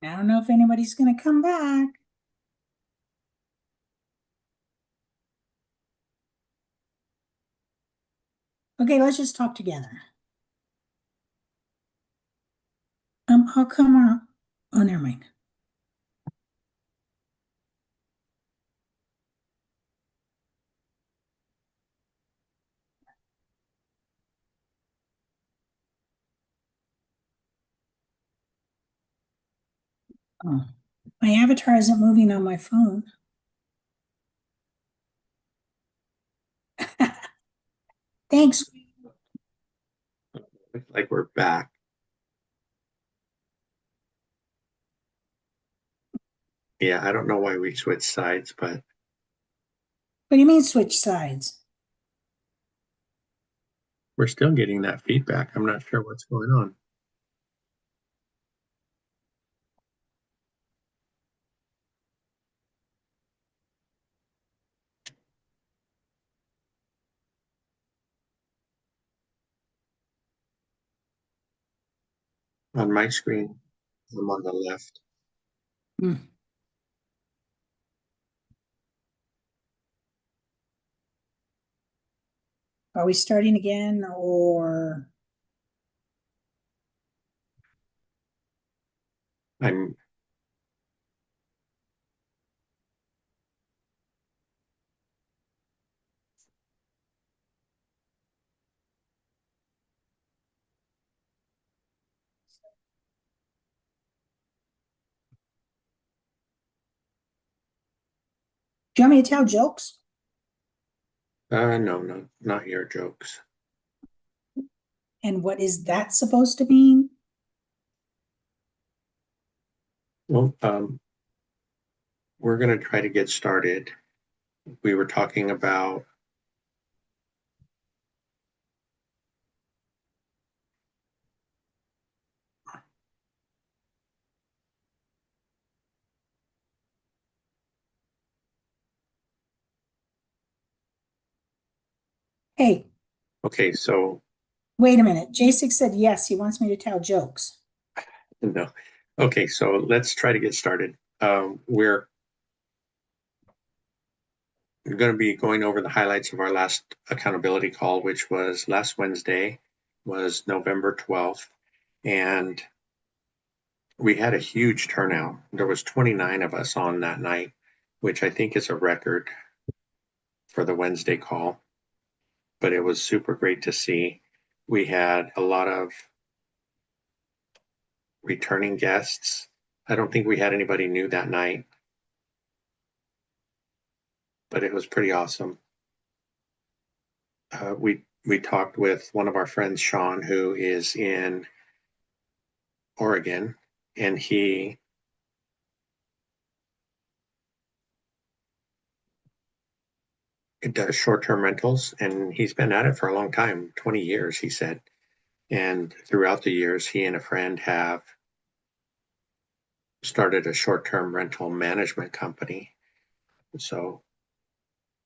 I don't know if anybody's gonna come back. Okay, let's just talk together. How come oh, never mind. Oh, my avatar isn't moving on my phone. Thanks. Like we're back. Yeah, I don't know why we switched sides, but What do you mean switch sides? we're still getting that feedback. I'm not sure what's going on. On my screen, I'm on the left. Hmm. Are we starting again or I'm do you want me to tell jokes? no, not your jokes. And what is that supposed to mean? Well, we're gonna try to get started. We were talking about Hey, okay, so wait a minute. J6 said yes, he wants me to tell jokes. no. Okay, so let's try to get started. We're going to be going over the highlights of our last accountability call, which was last Wednesday, was November 12th, and we had a huge turnout. There was 29 of us on that night, which I think is a record for the Wednesday call, but it was super great to see. We had a lot of returning guests. I don't think we had anybody new that night, but it was pretty awesome. We talked with one of our friends, Sean, who is in Oregon, and he does short-term rentals, and he's been at it for a long time, 20 years, he said. And throughout the years, he and a friend have started a short-term rental management company. So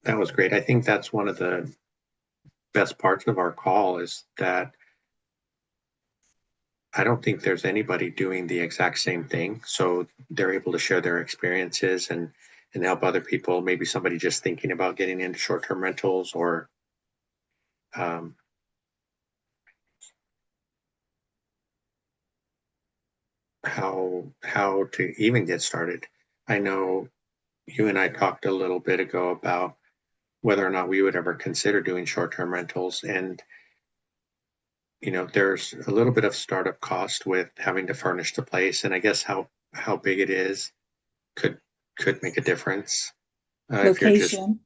that was great. I think that's one of the best parts of our call is that I don't think there's anybody doing the exact same thing. So they're able to share their experiences and help other people. Maybe somebody just thinking about getting into short-term rentals or um, how to even get started. I know you and I talked a little bit ago about whether or not we would ever consider doing short-term rentals, and there's a little bit of startup cost with having to furnish the place, and I guess how big it is could could make a difference if you're just Location,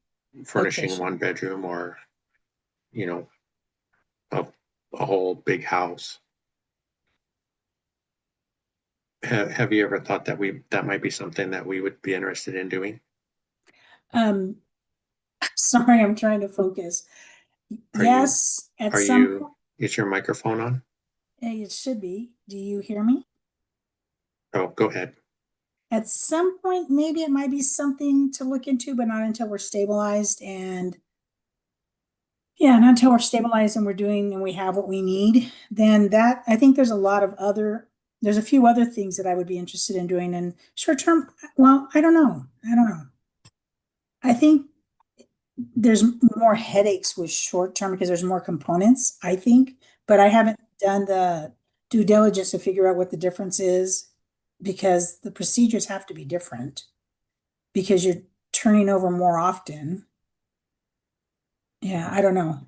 furnishing location. one bedroom or you know a, a whole big house. Have you ever thought that that might be something that we would be interested in doing? Um, sorry, I'm trying to focus. Are you Yes, at are some you point, is your microphone on? it should be. Do you hear me? Oh, go ahead. At some point, maybe it might be something to look into, but not until we're stabilized and yeah, not until we're stabilized and we're doing and we have what we need. Then that I think there's a lot of other there's a few other things that I would be interested in doing, and short term, well, I don't know. I don't know. I think there's more headaches with short term because there's more components, I think, but I haven't done the due diligence to figure out what the difference is because the procedures have to be different because you're turning over more often. Yeah, I don't know.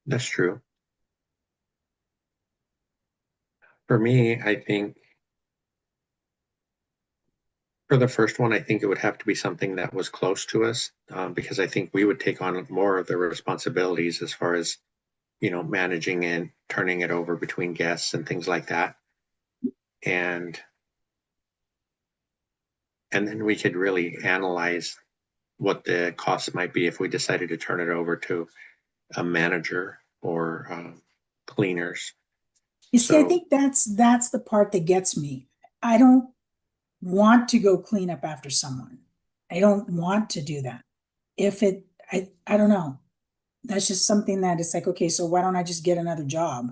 That's true. For me, I think for the first one, I think it would have to be something that was close to us, because I think we would take on more of the responsibilities as far as, managing and turning it over between guests and things like that. And then we could really analyze what the costs might be if we decided to turn it over to a manager or cleaners. You see, I So, think that's the part that gets me. I don't want to go clean up after someone. I don't want to do that. If it, I don't know. That's just something that it's like, okay, so why don't I just get another job?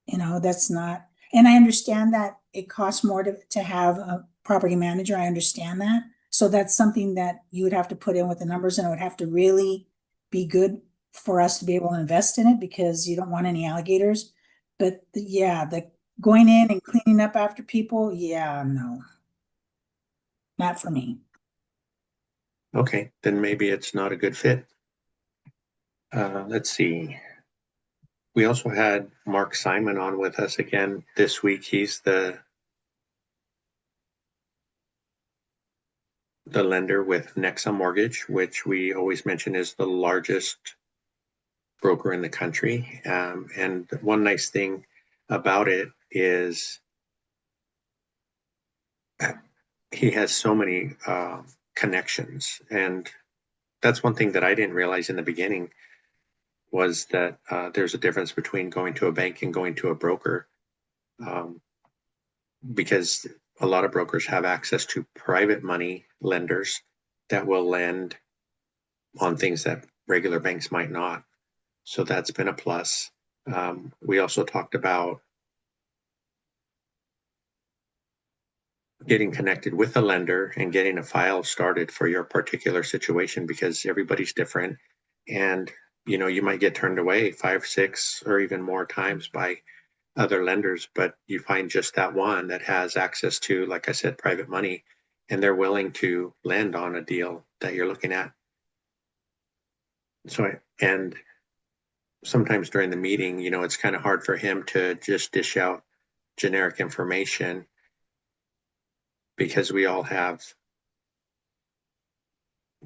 That's not, and I understand that it costs more to have a property manager. I understand that. So that's something that you would have to put in with the numbers and it would have to really be good for us to be able to invest in it because you don't want any alligators. But yeah, the going in and cleaning up after people, yeah, no, not for me. okay, then maybe it's not a good fit. Let's see. We also had Mark Simon on with us again this week. He's the lender with Nexa Mortgage, which we always mention is the largest broker in the country. And one nice thing about it is he has so many connections. And that's one thing that I didn't realize in the beginning was that there's a difference between going to a bank and going to a broker, um, because a lot of brokers have access to private money lenders that will lend on things that regular banks might not. So that's been a plus. We also talked about getting connected with a lender and getting a file started for your particular situation because everybody's different. And, you might get turned away 5, 6, or even more times by other lenders, but you find just that one that has access to, like I said, private money, and they're willing to lend on a deal that you're looking at. And sometimes during the meeting, it's kind of hard for him to just dish out generic information because we all have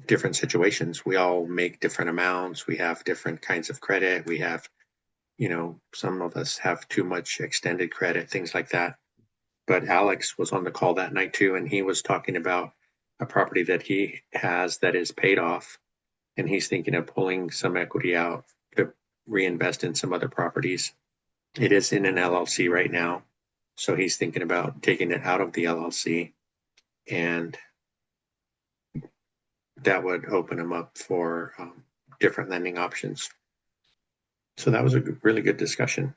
different situations. We all make different amounts. We have different kinds of credit. We have, some of us have too much extended credit, things like that. But Alex was on the call that night too, and he was talking about a property that he has that is paid off, and he's thinking of pulling some equity out to reinvest in some other properties. It is in an LLC right now, so he's thinking about taking it out of the LLC, and that would open him up for different lending options. So that was a really good discussion.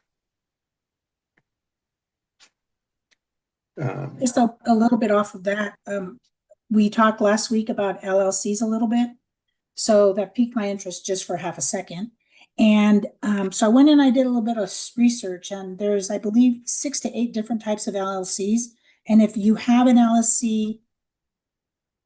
Just a little bit off of that. We talked last week about LLCs a little bit. So that piqued my interest just for half a second. And so I went and I did a little bit of research, and there's, I believe, 6 to 8 different types of LLCs. And if you have an LLC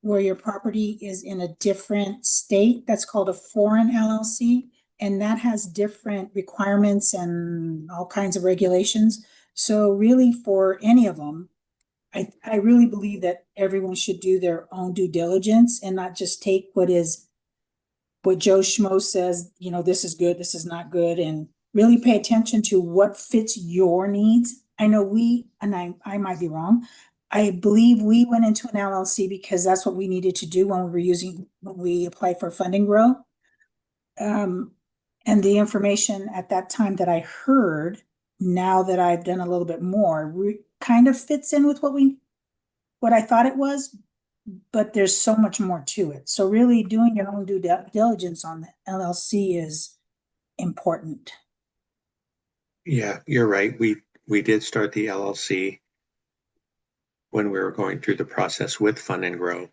where your property is in a different state, that's called a foreign LLC. And that has different requirements and all kinds of regulations. So really for any of them, I really believe that everyone should do their own due diligence and not just take what Joe Schmo says, this is good, this is not good, and really pay attention to what fits your needs. I know and I might be wrong. I believe we went into an LLC because that's what we needed to do when we applied for Funding Grow. And the information at that time that I heard, now that I've done a little bit more, kind of fits in with what I thought it was, but there's so much more to it. So really doing your own due diligence on the LLC is important. Yeah, you're right. we did start the LLC when we were going through the process with Fund and Grow.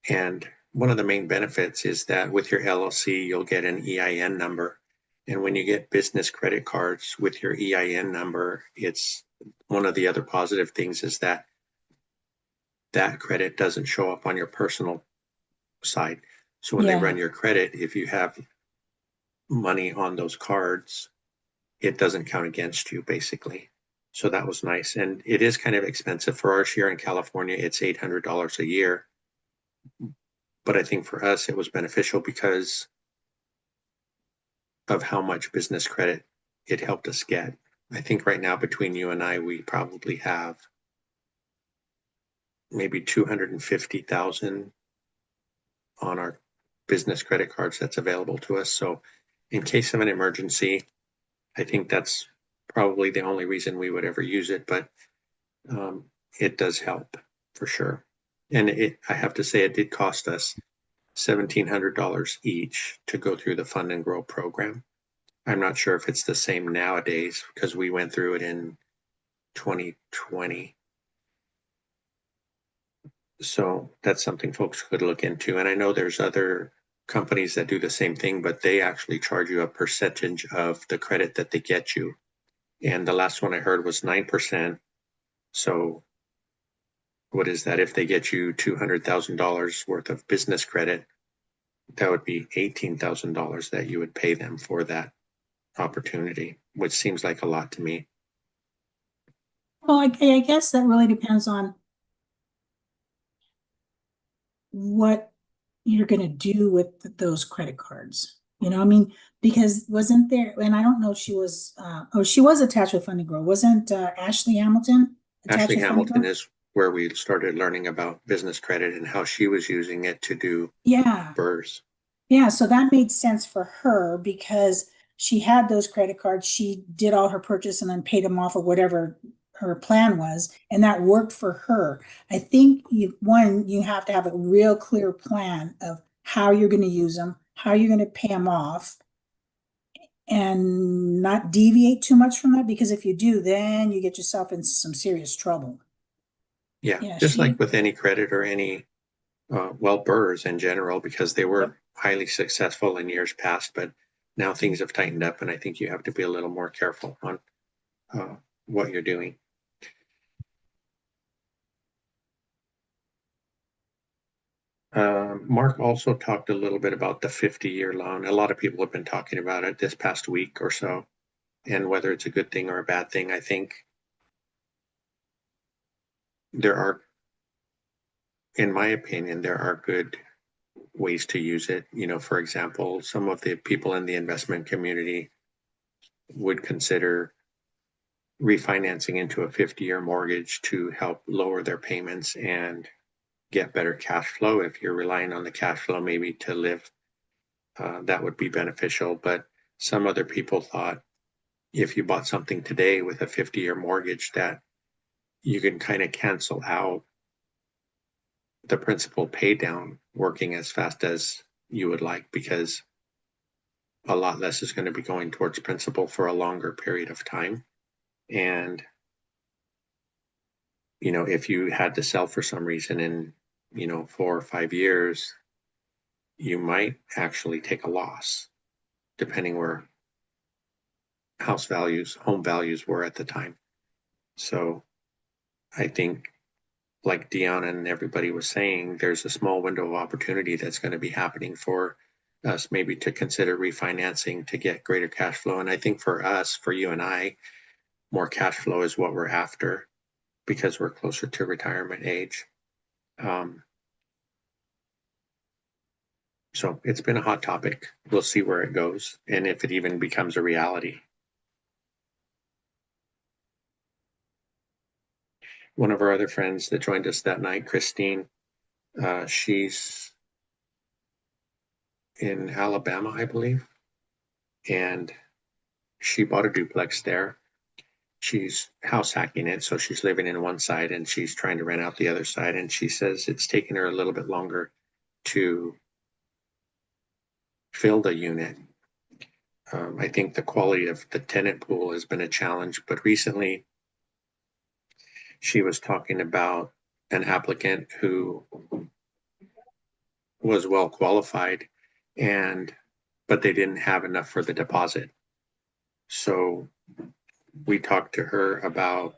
And one of the main benefits is that with your LLC, you'll get an EIN number. And when you get business credit cards with your EIN number, it's one of the other positive things is that that credit doesn't show up on your personal side. So when they run Yeah, your credit, if you have money on those cards, it doesn't count against you basically. So that was nice. And it is kind of expensive for ours here in California. It's $800 a year. But I think for us, it was beneficial because of how much business credit it helped us get. I think right now between you and I, we probably have maybe 250,000 on our business credit cards that's available to us. So in case of an emergency, I think that's probably the only reason we would ever use it, but it does help for sure. And I have to say, it did cost us $1,700 each to go through the Fund and Grow program. I'm not sure if it's the same nowadays because we went through it in 2020. So that's something folks could look into. And I know there's other companies that do the same thing, but they actually charge you a percentage of the credit that they get you. And the last one I heard was 9%. So what is that? If they get you $200,000 worth of business credit, that would be $18,000 that you would pay them for that opportunity, which seems like a lot to me. well, I guess that really depends on what you're going to do with those credit cards. I mean, because wasn't there, and I don't know if she was, oh, she was attached with Fund and Grow. Wasn't Ashley Hamilton attached Ashley with Fund and Hamilton Grow? is where we started learning about business credit and how she was using it to do Yeah. burrs. Yeah, so that made sense for her because she had those credit cards. She did all her purchase and then paid them off or whatever her plan was, and that worked for her. I think you have to have a real clear plan of how you're going to use them, how you're going to pay them off, and not deviate too much from that because if you do, then you get yourself in some serious trouble. Yeah, Yeah, just like with any credit or any, well, burrs in general, because they yep. were highly successful in years past, but now things have tightened up, and I think you have to be a little more careful on what you're doing. Mark also talked a little bit about the 50-year loan. A lot of people have been talking about it this past week or so, and whether it's a good thing or a bad thing. I think there are, in my opinion, there are good ways to use it. For example, some of the people in the investment community would consider refinancing into a 50-year mortgage to help lower their payments and get better cash flow. If you're relying on the cash flow maybe to live, that would be beneficial. But some other people thought if you bought something today with a 50-year mortgage that you can kind of cancel out the principal pay down working as fast as you would like because a lot less is going to be going towards principal for a longer period of time. And, if you had to sell for some reason in, 4 or 5 years, you might actually take a loss depending where home values were at the time. So I think like Dion and everybody was saying, there's a small window of opportunity that's going to be happening for us maybe to consider refinancing to get greater cash flow. And I think for us, for you and I, more cash flow is what we're after because we're closer to retirement age. So it's been a hot topic. We'll see where it goes and if it even becomes a reality. One of our other friends that joined us that night, Christine, she's in Alabama, I believe, and she bought a duplex there. She's house hacking it, so she's living in one side and she's trying to rent out the other side. And she says it's taken her a little bit longer to fill the unit I think the quality of the tenant pool has been a challenge, but recently she was talking about an applicant who was well qualified but they didn't have enough for the deposit. So we talked to her about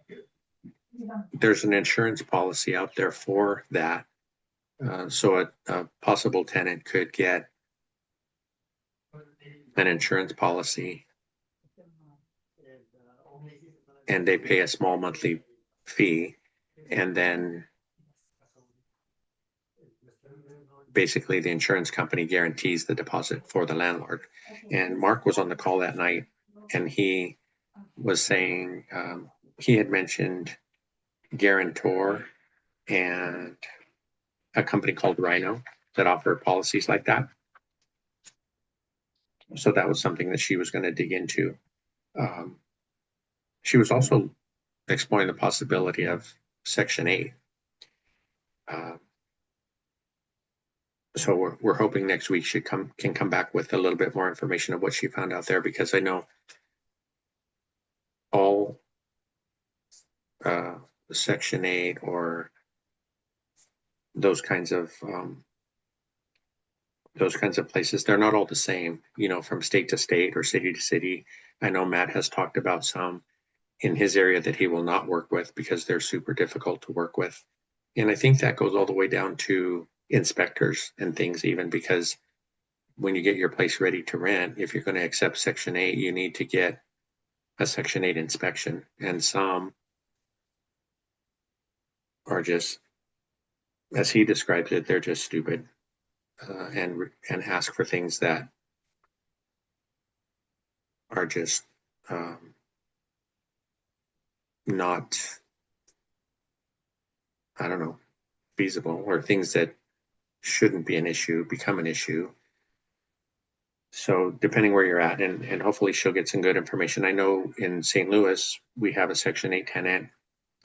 there's an insurance policy out there for that. So a possible tenant could get an insurance policy and they pay a small monthly fee, and then basically the insurance company guarantees the deposit for the landlord. And Mark was on the call that night, and he was saying he had mentioned Guarantor and a company called Rhino that offer policies like that. So that was something that she was going to dig into. She was also exploring the possibility of Section 8. So we're hoping next week she can come back with a little bit more information of what she found out there, because I know all Section 8 or those kinds of places, they're not all the same, from state to state or city to city. I know Matt has talked about some in his area that he will not work with because they're super difficult to work with. And I think that goes all the way down to inspectors and things, even because when you get your place ready to rent, if you're going to accept Section 8, you need to get a Section 8 inspection. And some are just, as he describes it, they're just stupid and ask for things that are just not, I don't know, feasible, or things that shouldn't be an issue become an issue. So depending where you're at, and hopefully she'll get some good information. I know in St. Louis, we have a Section 8 tenant,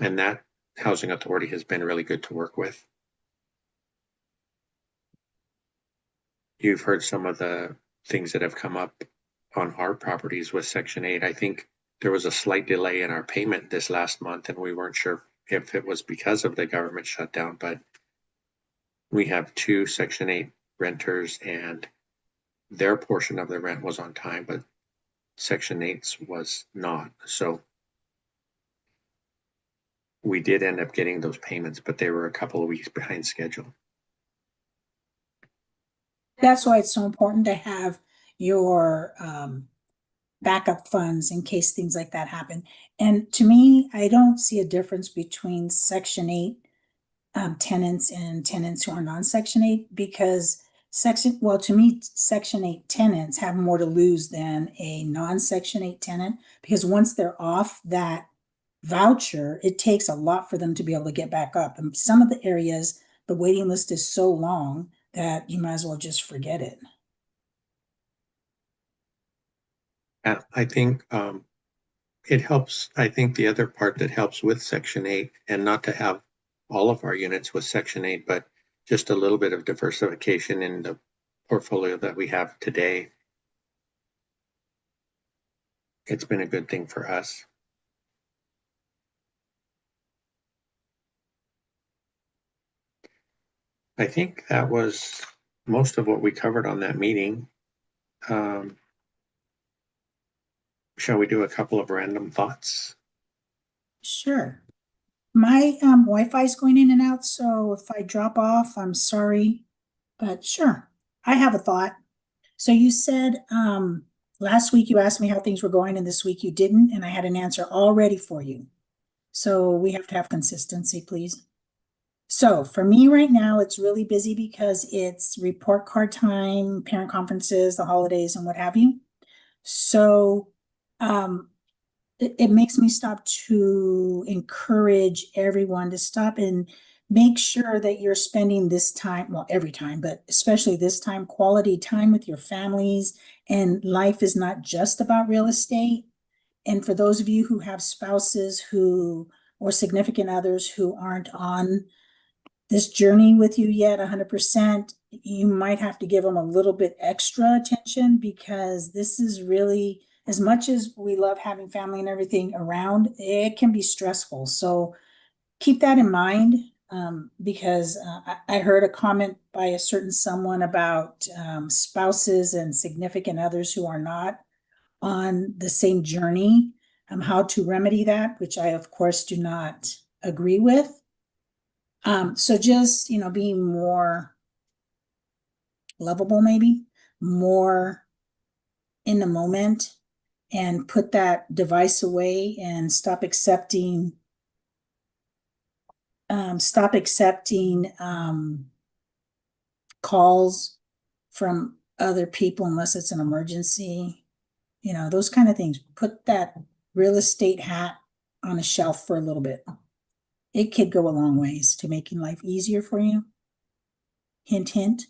and that housing authority has been really good to work with. You've heard some of the things that have come up on our properties with Section 8. I think there was a slight delay in our payment this last month, and we weren't sure if it was because of the government shutdown, but we have 2 Section 8 renters, and their portion of the rent was on time, but Section 8's was not. So we did end up getting those payments, but they were a couple of weeks behind schedule. That's why it's so important to have your backup funds in case things like that happen. And to me, I don't see a difference between Section 8 tenants and tenants who are non-Section 8, because to me, Section 8 tenants have more to lose than a non-Section 8 tenant, because once they're off that voucher, it takes a lot for them to be able to get back up. And some of the areas, the waiting list is so long that you might as well just forget it. I think it helps. I think the other part that helps with Section 8, and not to have all of our units with Section 8, but just a little bit of diversification in the portfolio that we have today, it's been a good thing for us. I think that was most of what we covered on that meeting. Shall we do a couple of random thoughts? Sure. My Wi-Fi is going in and out, so if I drop off, I'm sorry, but sure. I have a thought. So you said last week you asked me how things were going, and this week you didn't, and I had an answer all ready for you. So we have to have consistency, please. So for me right now, it's really busy because it's report card time, parent conferences, the holidays, and what have you. So it makes me stop to encourage everyone to stop and make sure that you're spending this time, well, every time, but especially this time, quality time with your families. And life is not just about real estate. And for those of you who have spouses or significant others who aren't on this journey with you yet 100%, you might have to give them a little bit extra attention because this is really, as much as we love having family and everything around, it can be stressful. So keep that in mind, because I heard a comment by a certain someone about spouses and significant others who are not on the same journey, how to remedy that, which I, of course, do not agree with. So just, being more lovable, maybe more in the moment, and put that device away and stop accepting calls from other people unless it's an emergency, those kind of things. Put that real estate hat on a shelf for a little bit. It could go a long ways to making life easier for you. Hint, hint.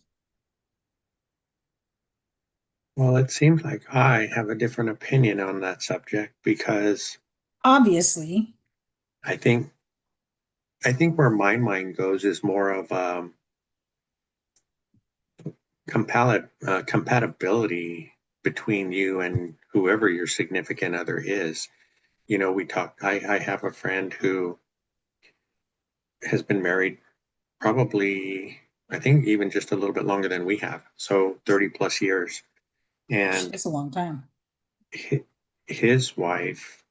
Well, it seems like I have a different opinion on that subject because Obviously, I think I think where my mind goes is more of compatibility between you and whoever your significant other is. I have a friend who has been married probably, I think, even just a little bit longer than we have. So 30 plus years. And it's a long time. his wife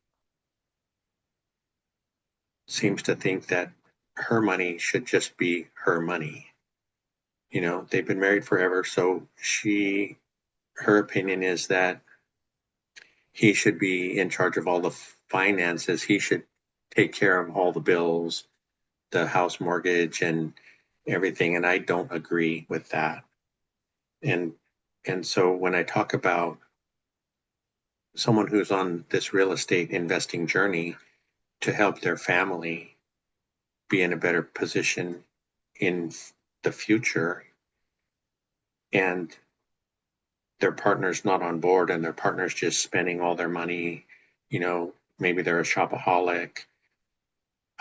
seems to think that her money should just be her money. They've been married forever. So her opinion is that he should be in charge of all the finances. He should take care of all the bills, the house mortgage, and everything. And I don't agree with that. And and so when I talk about someone who's on this real estate investing journey to help their family be in a better position in the future, and their partner's not on board and their partner's just spending all their money, maybe they're a shopaholic.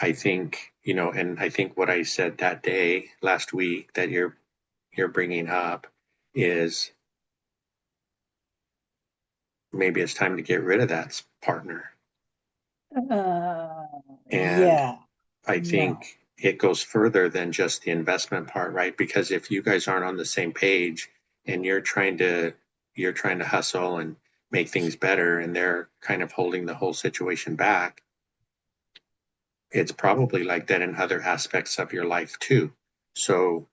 And I think what I said that day last week that you're bringing up is maybe it's time to get rid of that partner. Uh, And yeah, I no. think it goes further than just the investment part, right? Because if you guys aren't on the same page and you're trying to hustle and make things better and they're kind of holding the whole situation back, it's probably like that in other aspects of your life too. So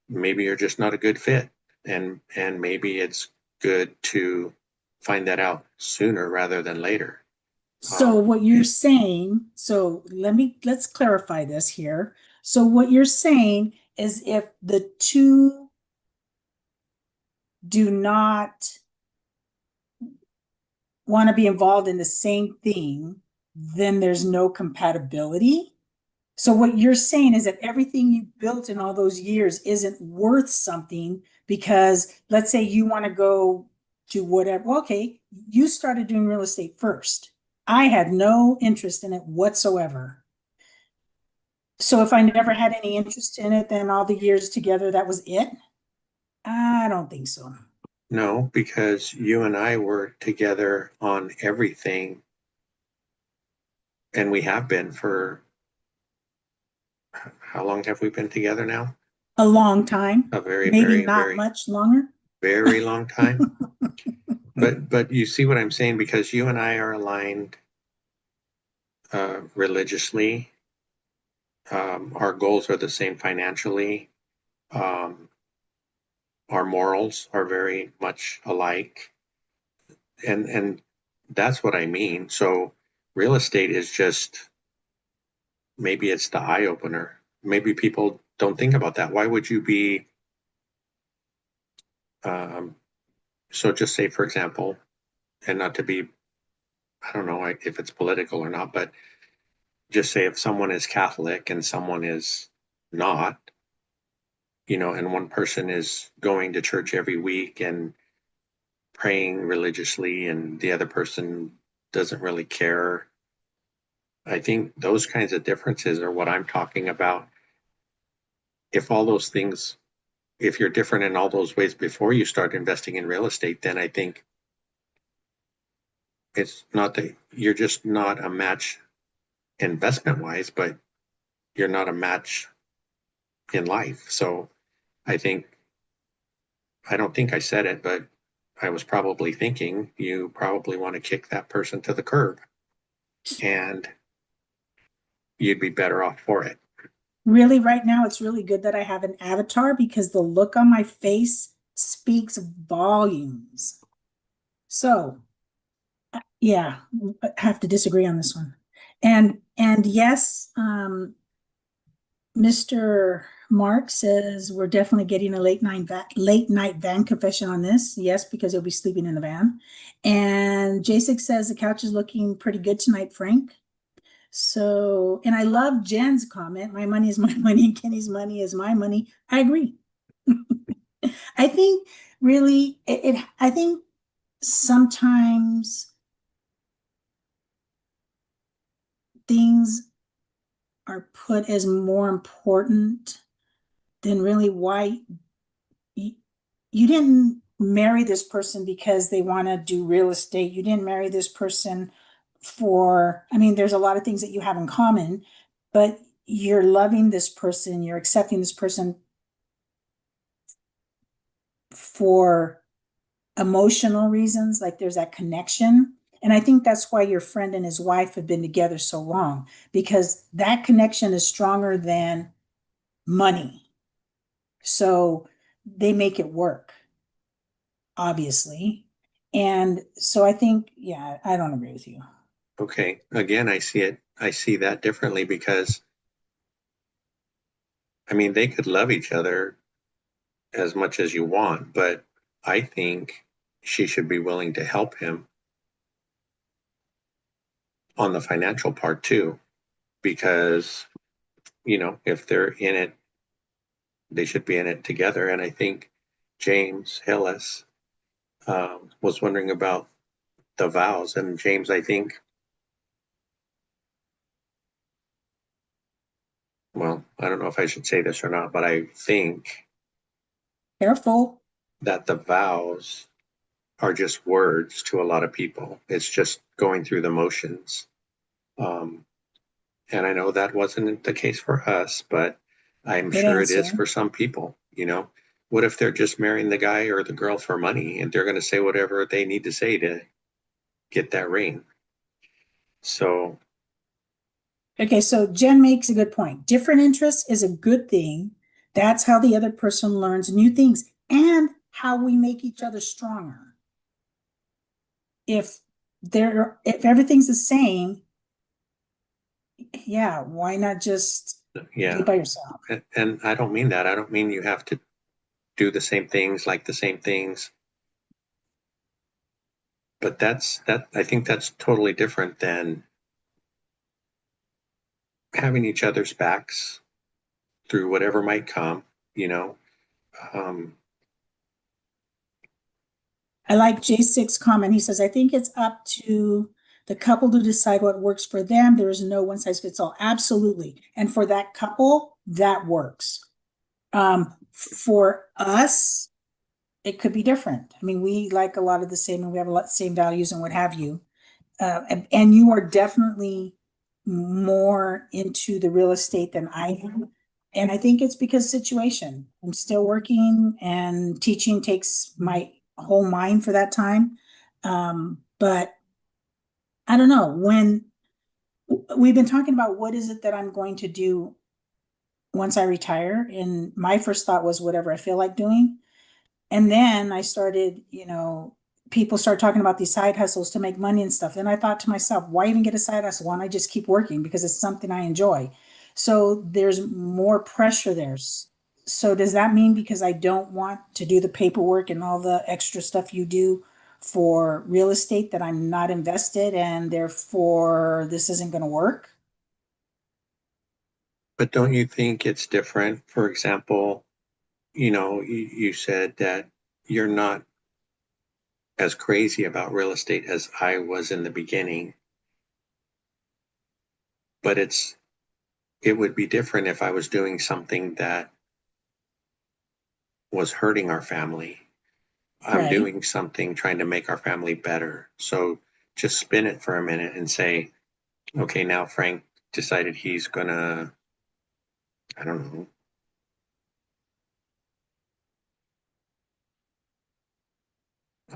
maybe you're just not a good fit, and maybe it's good to find that out sooner rather than later. So Um, what you're saying, so let's clarify this here. So what you're saying is if the two do not want to be involved in the same thing, then there's no compatibility. So what you're saying is that everything you built in all those years isn't worth something because let's say you want to go to whatever. Well, okay, you started doing real estate first. I had no interest in it whatsoever. So if I never had any interest in it, then all the years together, that was it? I don't think so. no, because you and I were together on everything, and we have been for how long have we been together now? A long time, A very, maybe very, not very, much longer. very long time. But you see what I'm saying, because you and I are aligned religiously. Our goals are the same financially. Um, our morals are very much alike, and that's what I mean. So real estate is just, maybe it's the eye opener. Maybe people don't think about that. Why would you be um, so just say, for example, and not to be, I don't know if it's political or not, but just say if someone is Catholic and someone is not, and one person is going to church every week and praying religiously and the other person doesn't really care. I think those kinds of differences are what I'm talking about. if all those things, if you're different in all those ways before you start investing in real estate, then I think it's not that you're just not a match investment wise, but you're not a match in life. So I think, I don't think I said it, but I was probably thinking you probably want to kick that person to the curb and you'd be better off for it. Really, right now, it's really good that I have an avatar because the look on my face speaks volumes. So, yeah, I have to disagree on this one. And yes, Mr. Mark says we're definitely getting a late night van confession on this. Yes, because he'll be sleeping in the van. And J6 says the couch is looking pretty good tonight, Frank. So, and I love Jen's comment. My money is my money, and Kenny's money is my money. I agree. I think really I think sometimes things are put as more important than really why you, you didn't marry this person because they want to do real estate. You didn't marry this person for, I mean, there's a lot of things that you have in common, but you're loving this person, you're accepting this person for emotional reasons, like there's that connection. And I think that's why your friend and his wife have been together so long, because that connection is stronger than money. So they make it work, obviously. And so I think, yeah, I don't agree with you. Okay. Again, I see that differently because, I mean, they could love each other as much as you want, but I think she should be willing to help him on the financial part too, because, if they're in it, they should be in it together. And I think James Hillis was wondering about the vows. And James, I think, well, I don't know if I should say this or not, but I think Careful. that the vows are just words to a lot of people. It's just going through the motions. Um, and I know that wasn't the case for us, but I'm Good sure it is answer. for some people. What if they're just marrying the guy or the girl for money and they're going to say whatever they need to say to get that ring? So, Okay, so Jen makes a good point. Different interests is a good thing. That's how the other person learns new things and how we make each other stronger. If everything's the same, yeah, why not just be yeah. by yourself? And I don't mean that. I don't mean you have to do the same things, like the same things. But I think that's totally different than having each other's backs through whatever might come, you know. Um, I like J6 comment. He says, I think it's up to the couple to decide what works for them. There is no one size fits all. Absolutely. And for that couple, that works. For us, it could be different. I mean, we like a lot of the same and we have a lot of same values and what have you. And you are definitely more into the real estate than I am. And I think it's because situation. I'm still working and teaching takes my whole mind for that time. But I don't know when we've been talking about what is it that I'm going to do once I retire. And my first thought was whatever I feel like doing. And then I started, people start talking about these side hustles to make money and stuff. Then I thought to myself, why even get a side hustle? Why don't I just keep working because it's something I enjoy? So there's more pressure there. So does that mean because I don't want to do the paperwork and all the extra stuff you do for real estate that I'm not invested and therefore this isn't going to work? but don't you think it's different? For example, you said that you're not as crazy about real estate as I was in the beginning, but it would be different if I was doing something that was hurting our family. I'm Right. doing something trying to make our family better. So just spin it for a minute and say, okay, now Frank decided he's gonna, I don't know,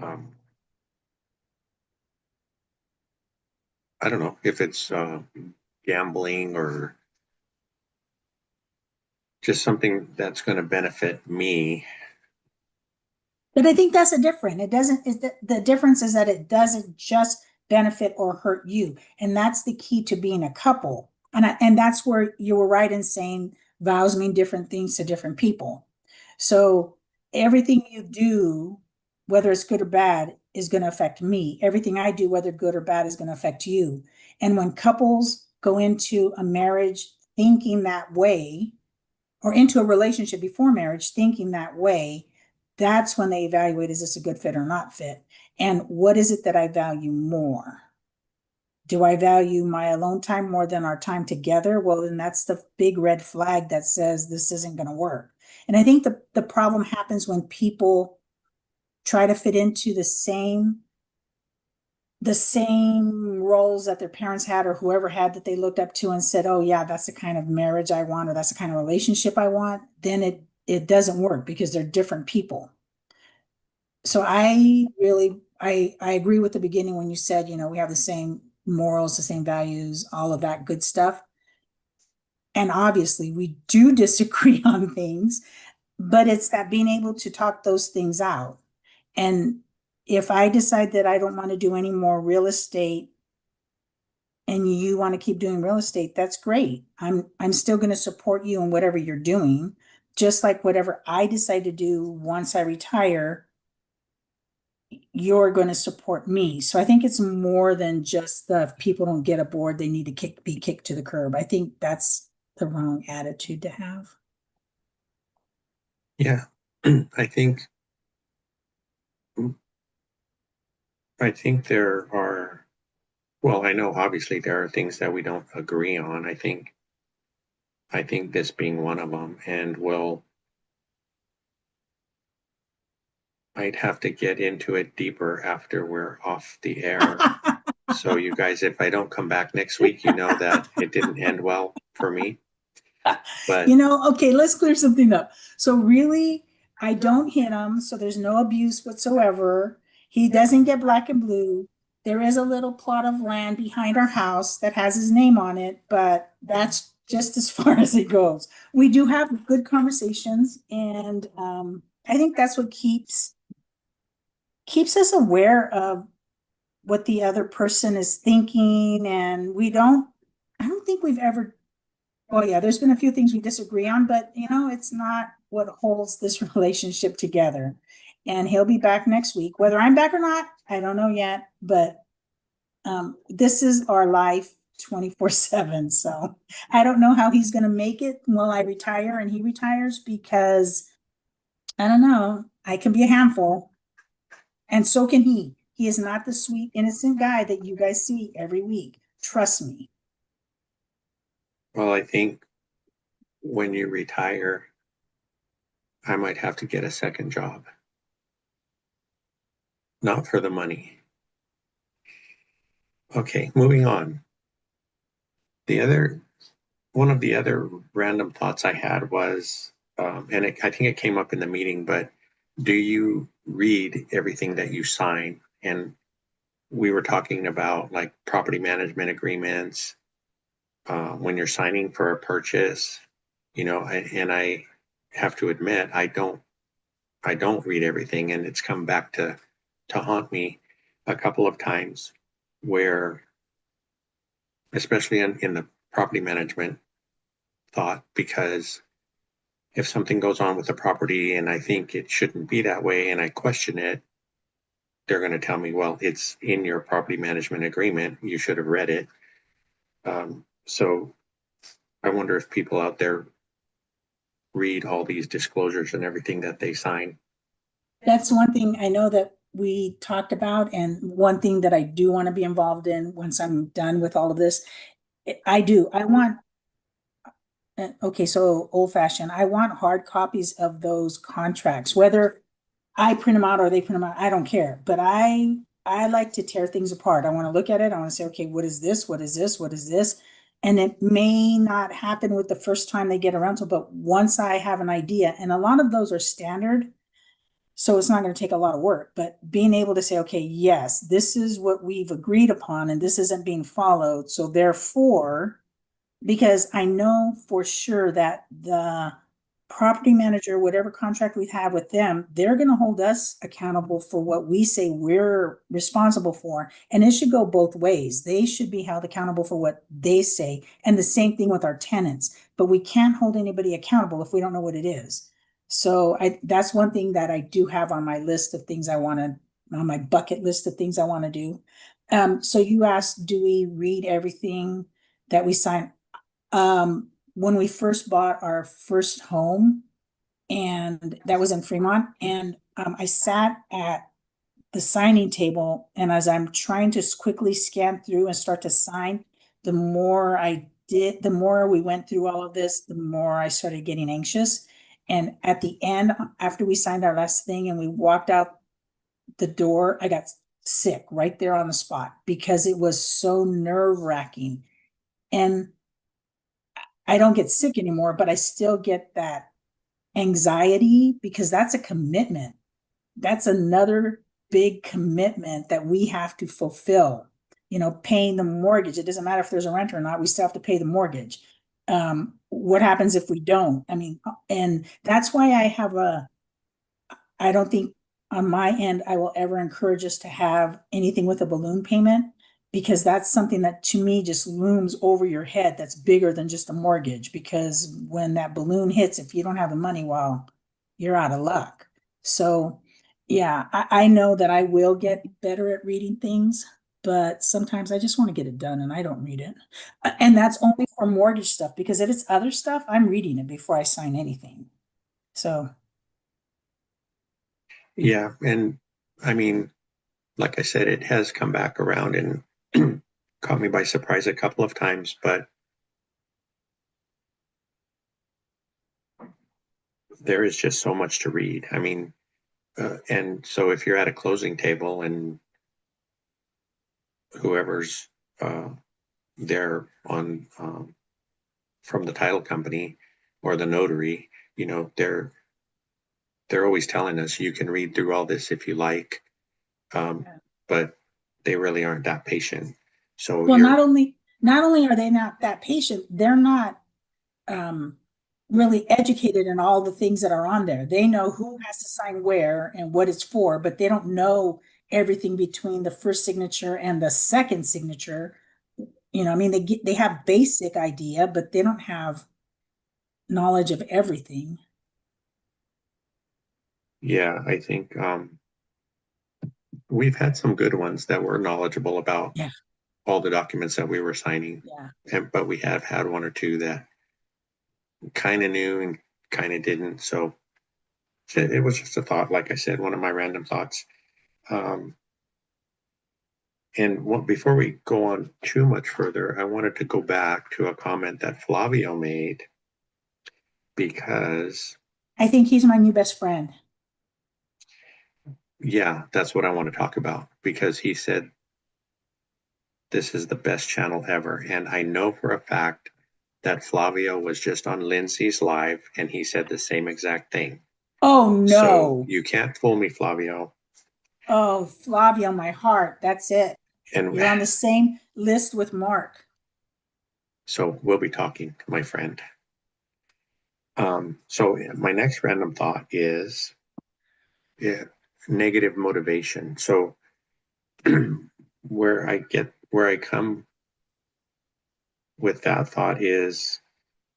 um, I don't know if it's gambling or just something that's going to benefit me. But I think that's a different. It doesn't, is the difference is that it doesn't just benefit or hurt you. And that's the key to being a couple. And that's where you were right in saying vows mean different things to different people. So everything you do, whether it's good or bad, is going to affect me. Everything I do, whether good or bad, is going to affect you. And when couples go into a marriage thinking that way, or into a relationship before marriage thinking that way, that's when they evaluate, is this a good fit or not fit? And what is it that I value more? Do I value my alone time more than our time together? Well, then that's the big red flag that says this isn't going to work. And I think the problem happens when people try to fit into the same roles that their parents had or whoever had that they looked up to and said, oh yeah, that's the kind of marriage I want, or that's the kind of relationship I want, then it doesn't work because they're different people. So I agree with the beginning when you said, we have the same morals, the same values, all of that good stuff. And obviously we do disagree on things, but it's that being able to talk those things out. And if I decide that I don't want to do any more real estate and you want to keep doing real estate, that's great. I'm still going to support you in whatever you're doing, just like whatever I decide to do once I retire, you're going to support me. So I think it's more than just the if people don't get aboard, they need to be kicked to the curb. I think that's the wrong attitude to have. Yeah, I think I think there are. Well, I know obviously there are things that we don't agree on. I think this being one of them, and I'd have to get into it deeper after we're off the air. So you guys, if I don't come back next week, you know that it didn't end well for me. But Okay, let's clear something up. So really, I don't hit him, so there's no abuse whatsoever. He doesn't get black and blue. There is a little plot of land behind our house that has his name on it, but that's just as far as it goes. We do have good conversations, and I think that's what keeps us aware of what the other person is thinking, and I don't think we've ever. Well, yeah, there's been a few things we disagree on, but it's not what holds this relationship together. And he'll be back next week. Whether I'm back or not, I don't know yet, but this is our life 24/7. So I don't know how he's going to make it while I retire and he retires, because I don't know. I can be a handful, and so can he. He is not the sweet, innocent guy that you guys see every week. Trust me. well, I think when you retire, I might have to get a second job, not for the money. Okay, moving on. The other one of the other random thoughts I had was, I think it came up in the meeting, but do you read everything that you sign? And we were talking about like property management agreements, when you're signing for a purchase, and I have to admit, I don't read everything, and it's come back to haunt me a couple of times where, especially in the property management thought, because if something goes on with the property and I think it shouldn't be that way and I question it, they're going to tell me, well, it's in your property management agreement. You should have read it. So I wonder if people out there read all these disclosures and everything that they sign. That's one thing I know that we talked about, and one thing that I do want to be involved in once I'm done with all of this. I do. I want Okay, so old fashioned. I want hard copies of those contracts, whether I print them out or they print them out. I don't care. But I like to tear things apart. I want to look at it. I want to say, okay, what is this? What is this? What is this? And it may not happen with the first time they get around to it, but once I have an idea, and a lot of those are standard, so it's not going to take a lot of work, but being able to say, okay, yes, this is what we've agreed upon, and this isn't being followed. So therefore, because I know for sure that the property manager, whatever contract we have with them, they're going to hold us accountable for what we say we're responsible for. And it should go both ways. They should be held accountable for what they say. And the same thing with our tenants. But we can't hold anybody accountable if we don't know what it is. So that's one thing that I do have on my list of things I want to, on my bucket list of things I want to do. So you asked, do we read everything that we sign? When we first bought our first home, and that was in Fremont, and I sat at the signing table, and as I'm trying to quickly scan through and start to sign, the more I did, the more we went through all of this, the more I started getting anxious. And at the end, after we signed our last thing and we walked out the door, I got sick right there on the spot because it was so nerve-wracking. And I don't get sick anymore, but I still get that anxiety because that's a commitment. That's another big commitment that we have to fulfill. You know, paying the mortgage. It doesn't matter if there's a renter or not, we still have to pay the mortgage. What happens if we don't? I mean, and that's why I don't think on my end I will ever encourage us to have anything with a balloon payment because that's something that to me just looms over your head that's bigger than just a mortgage because when that balloon hits, if you don't have the money, well, you're out of luck. So yeah, I know that I will get better at reading things, but sometimes I just want to get it done and I don't read it. And that's only for mortgage stuff because if it's other stuff, I'm reading it before I sign anything. So Yeah, and I mean, like I said, it has come back around and caught me by surprise a couple of times, but there is just so much to read. I mean, and so if you're at a closing table and whoever's uh, there on from the title company or the notary, you know, they're always telling us you can read through all this if you like, um, but they really aren't that patient. So well, you're, not only are they not that patient, they're not um really educated in all the things that are on there. They know who has to sign where and what it's for, but they don't know everything between the first signature and the second signature. You know, I mean, they have basic idea, but they don't have knowledge of everything. yeah, I think we've had some good ones that were knowledgeable about Yeah, all the documents that we were signing, yeah. and but we have had one or two that kind of knew and kind of didn't. So it was just a thought, like I said, one of my random thoughts. Um, and before we go on too much further, I wanted to go back to a comment that Flavio made because, I think he's my new best friend. yeah, that's what I want to talk about because he said this is the best channel ever. And I know for a fact that Flavio was just on Lindsay's live and he said the same exact thing. Oh So no. you can't fool me, Flavio. Oh, Flavia, my heart. That's it. And You're on the same list with Mark. so we'll be talking, my friend. So my next random thought is, yeah, negative motivation. So where I come with that thought is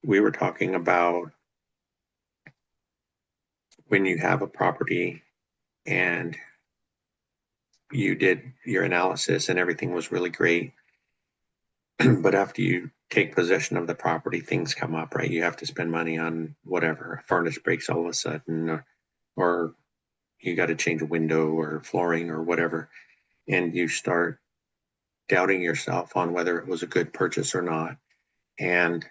we were talking about when you have a property and you did your analysis and everything was really great. But after you take possession of the property, things come up, right? You have to spend money on whatever. A furnace breaks all of a sudden, or you got to change a window or flooring or whatever. And you start doubting yourself on whether it was a good purchase or not. And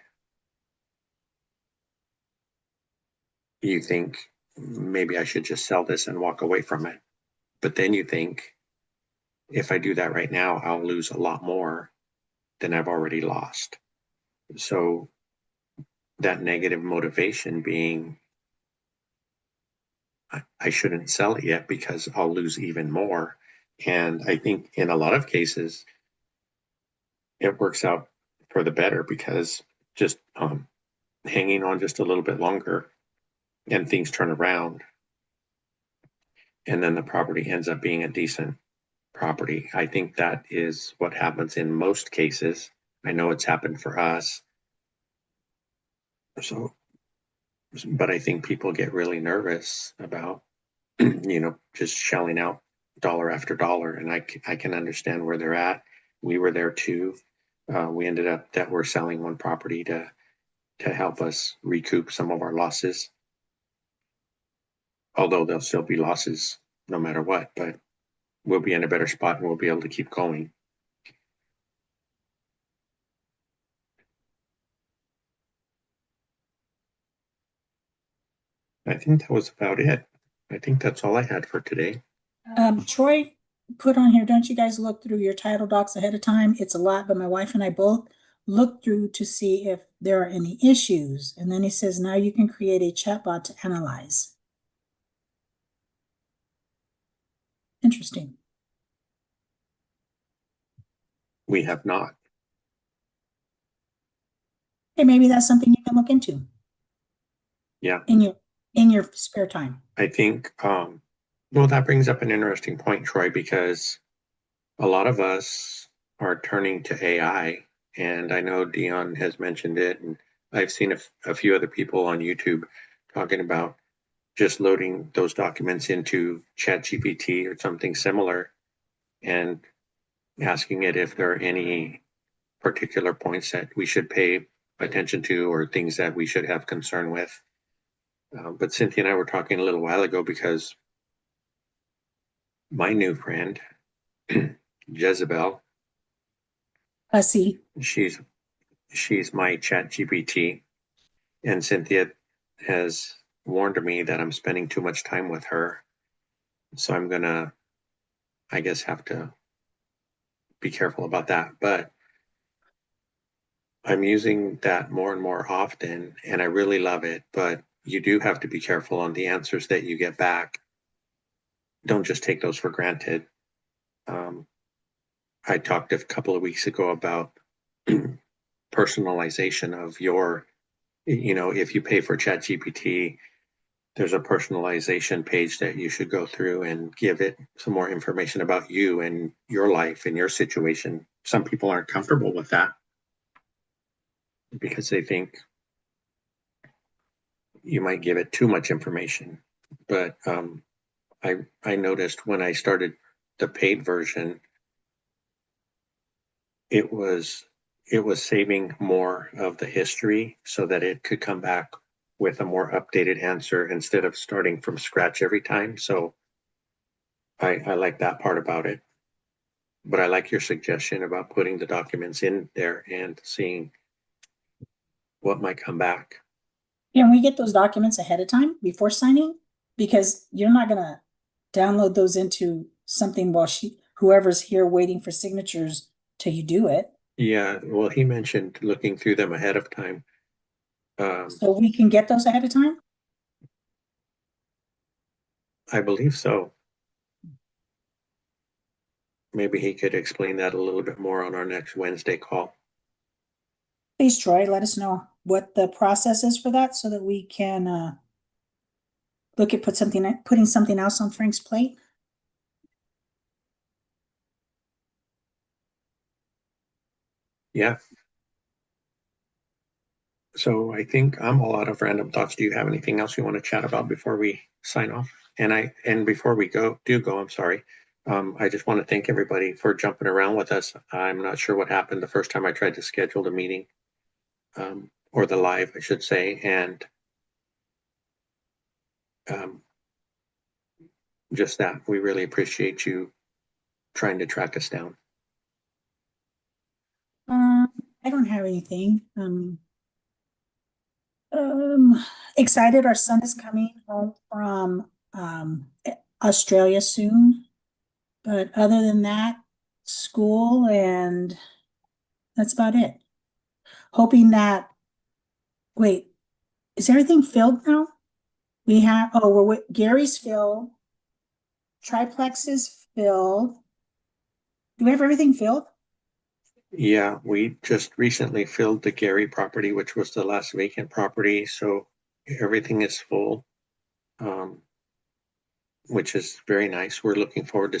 you think maybe I should just sell this and walk away from it. But then you think, if I do that right now, I'll lose a lot more than I've already lost. So that negative motivation being, I shouldn't sell it yet because I'll lose even more. And I think in a lot of cases, it works out for the better because just hanging on just a little bit longer and things turn around. And then the property ends up being a decent property. I think that is what happens in most cases. I know it's happened for us. So, but I think people get really nervous about, just shelling out dollar after dollar. And I can understand where they're at. We were there too. We ended up that we're selling one property to help us recoup some of our losses. Although there'll still be losses no matter what, but we'll be in a better spot and we'll be able to keep going. I think that was about it. I think that's all I had for today. Troy put on here, don't you guys look through your title docs ahead of time? It's a lot, but my wife and I both looked through to see if there are any issues. And then he says, now you can create a chatbot to analyze. Interesting. We have not. Hey, maybe that's something you can look into Yeah, in your spare time. I think, well, that brings up an interesting point, Troy, because a lot of us are turning to AI, and I know Dion has mentioned it, and I've seen a few other people on YouTube talking about just loading those documents into ChatGPT or something similar and asking it if there are any particular points that we should pay attention to or things that we should have concern with. But Cynthia and I were talking a little while ago because my new friend, Jezebel, See, she's she's my chat GPT, and Cynthia has warned me that I'm spending too much time with her. So I'm gonna, I guess, have to be careful about that. But I'm using that more and more often, and I really love it. But you do have to be careful on the answers that you get back. Don't just take those for granted. Um, I talked a couple of weeks ago about personalization of if you pay for ChatGPT, there's a personalization page that you should go through and give it some more information about you and your life and your situation. Some people aren't comfortable with that because they think you might give it too much information. But I noticed when I started the paid version, it was it was saving more of the history so that it could come back with a more updated answer instead of starting from scratch every time. So I like that part about it. But I like your suggestion about putting the documents in there and seeing what might come back. can we get those documents ahead of time before signing? Because you're not gonna download those into something while whoever's here waiting for signatures till you do it. Yeah, well, he mentioned looking through them ahead of time. So we can get those ahead of time? I believe so. Maybe he could explain that a little bit more on our next Wednesday call. Please, Troy, let us know what the process is for that so that we can look at putting something else on Frank's plate. Yeah. So I think I'm all out of random thoughts. Do you have anything else you want to chat about before we sign off? And before we go, I'm sorry. I just want to thank everybody for jumping around with us. I'm not sure what happened the first time I tried to schedule the meeting, or the live, I should say, and um, just that we really appreciate you trying to track us down. I don't have anything. Um, excited. Our son is coming home from Australia soon. But other than that, school and that's about it. Hoping that, wait, is everything filled now? We have, oh, Gary's filled, triplex is filled. Do we have everything filled? Yeah, we just recently filled the Gary property, which was the last vacant property, so everything is full, um, which is very nice. We're looking forward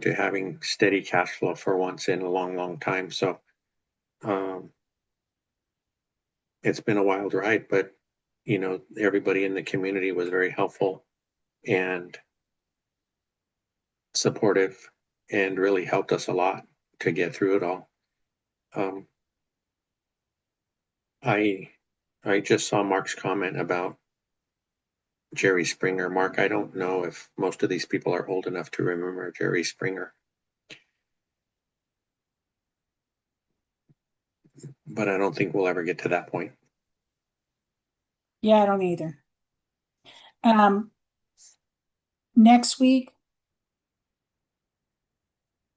to having steady cash flow for once in a long, long time. So, um, it's been a wild ride, but everybody in the community was very helpful and supportive and really helped us a lot to get through it all. Um, I I just saw Mark's comment about Jerry Springer. Mark, I don't know if most of these people are old enough to remember Jerry Springer, but I don't think we'll ever get to that point. Yeah, I don't either. Um, next week,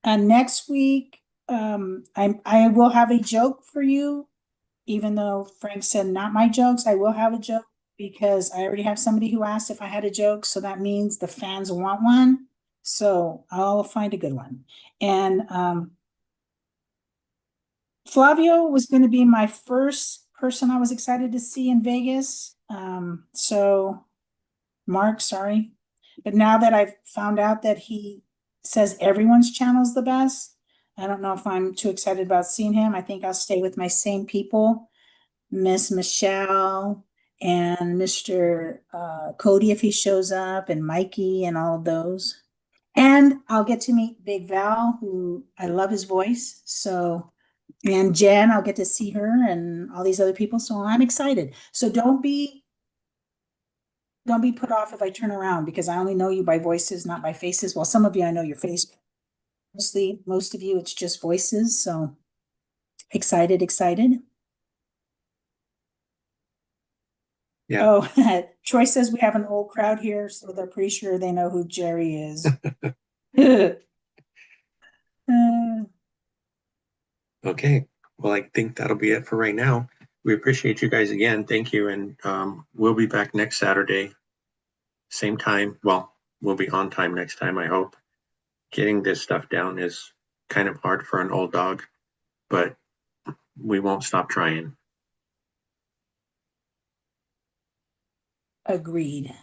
next week, I will have a joke for you, even though Frank said not my jokes. I will have a joke because I already have somebody who asked if I had a joke, so that means the fans want one. So I'll find a good one. And Flavio was going to be my first person I was excited to see in Vegas. So Mark, sorry. But now that I've found out that he says everyone's channel's the best, I don't know if I'm too excited about seeing him. I think I'll stay with my same people, Miss Michelle and Mr. Cody if he shows up, and Mikey and all of those. And I'll get to meet Big Val, who I love his voice. So, and Jen, I'll get to see her and all these other people. So I'm excited. So don't be put off if I turn around because I only know you by voices, not by faces. Well, some of you I know your face. Mostly, most of you, it's just voices. So excited, excited. Yeah. Oh, Troy says we have an old crowd here, so they're pretty sure they know who Jerry is. Uh, Okay. Well, I think that'll be it for right now. We appreciate you guys again. Thank you. And we'll be back next Saturday, same time. Well, we'll be on time next time, I hope. Getting this stuff down is kind of hard for an old dog, but we won't stop trying. agreed.